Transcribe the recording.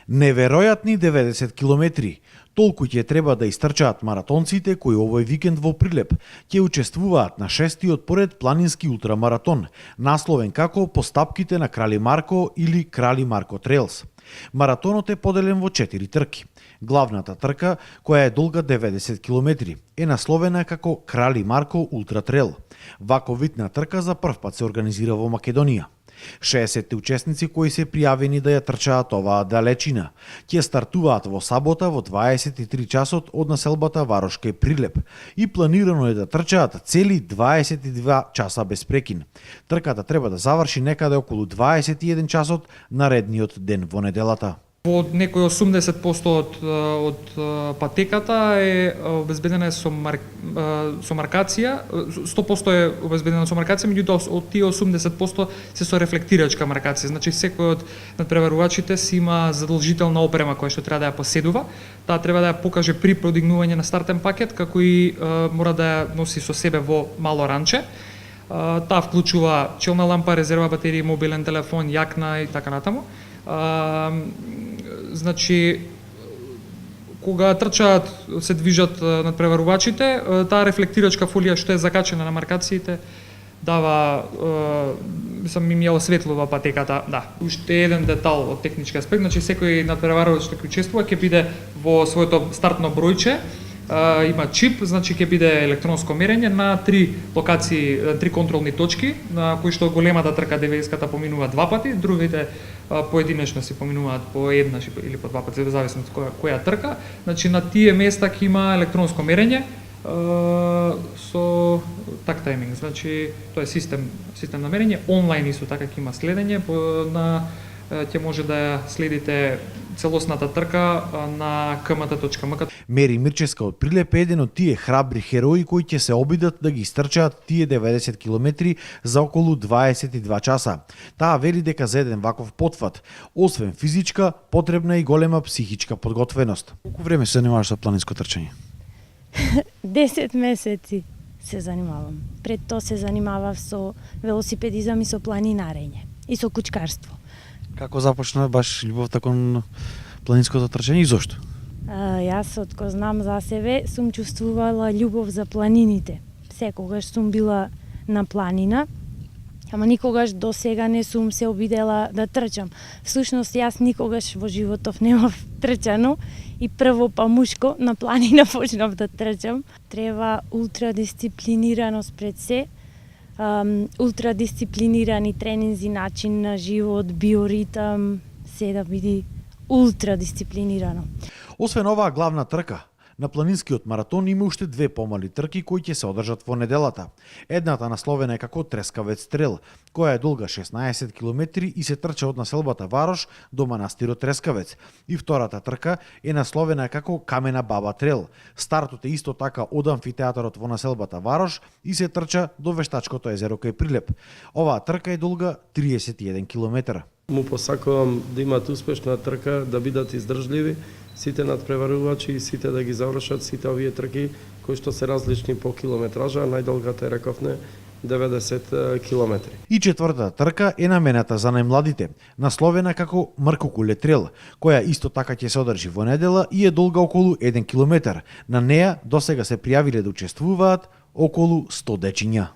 Неверојатни 90 километри. Толку ќе треба да истрчаат маратонците кои овој викенд во Прилеп ќе учествуваат на 6-тиот поред планински ултрамаратон, насловен како По стапките на Крали Марко или Крали Марко Трейлс. Маратонот е поделен во 4 трки. Главната трка, која е долга 90 километри, е насловена како Крали Марко Ултра Трейл. Ваков вид на трка за прв пат се организира во Македонија. 60 учесници кои се пријавени да ја трчаат оваа далечина ќе стартуваат во сабота во 23 часот од населбата Варош кај Прилеп и планирано е да трчаат цели 22 часа без прекин. Трката треба да заврши некаде околу 21 часот наредниот ден во неделата. Во некој 80% од патеката е обезбедена со маркација, 100% е обезбедена со маркација, меѓутоа од тие 80% се со рефлектирачка маркација. Значи секој од надпреварувачите си има задолжителна опрема која што треба да ја поседува. Таа треба да ја покаже при продигнување на стартен пакет, како и мора да ја носи со себе во мало ранче. Таа вклучува челна лампа, резерва батерија, мобилен телефон, јакна и така натаму. Значи, кога трчаат, се движат надпреварувачите, таа рефлектирачка фолија што е закачена на маркациите дава, им ја осветлува патеката. Да, уште еден детал од технички аспект, значи секој надпреварувач што ќе учествува ќе биде во своето стартно бројче, има чип, значи ќе биде електронско мерење на 3 локации, 3 контролни точки, на кои што големата трка 90-ката поминува 2 пати, другите поединечно се поминуваат по еднаш или по 2 пати, зависно од која трка. Значи на тие места ќе има електронско мерење со так тайминг. Значи тоа е систем на мерење, онлайн исто така ќе има следење ќе може да ја следите целосната трка на kmt.mk. Мери Мирчевска од Прилеп е еден од тие храбри херои кои ќе се обидат да ги истрчаат тие 90 километри за околу 22 часа. Таа вели дека за еден ваков потфат, освен физичка, потребна и голема психичка подготвеност. Колку време се занимаваш со планинско трчање? 10 месеци се занимавам. Пред тоа се занимавав со велосипедизам и со планинарење и со кучкарство. Како започна баш љубовта кон планинското трчање и зошто? Јас откога знам за себе сум чувствувала љубов за планините. Секогаш сум била на планина, ама никогаш до сега не сум се обидела да трчам. Всушност јас никогаш во животов немав трчано и прво па мушко на планина почнав да трчам. Треба ултрадисциплинираност пред се, ултрадисциплинирани тренинзи, начин на живот, биоритам, се да биде ултрадисциплинирано. Освен оваа главна трка, на планинскиот маратон има уште 2 помали трки кои ќе се одржат во неделата. Едната насловена е како Трескавец Трейл, која е долга 16 километри и се трча од населбата Варош до манастирот Трескавец. И втората трка е насловена како Камена Баба Трейл. Стартот е исто така од амфитеатарот во населбата Варош и се трча до Вештачкото езеро кај Прилеп. Оваа трка е долга 31 километра. Му посакувам да имат успешна трка, да бидат издржливи, сите надпреварувачи и сите да ги завршат сите овие трки кои што се различни по километража, најдолгата е рековне 90 километри. И четвртата трка е намената за најмладите, насловена како Мркокуле Трейл, која исто така ќе се одржи во недела и е долга околу 1 километар. На неа досега се пријавиле да учествуваат околу 100 дечиња.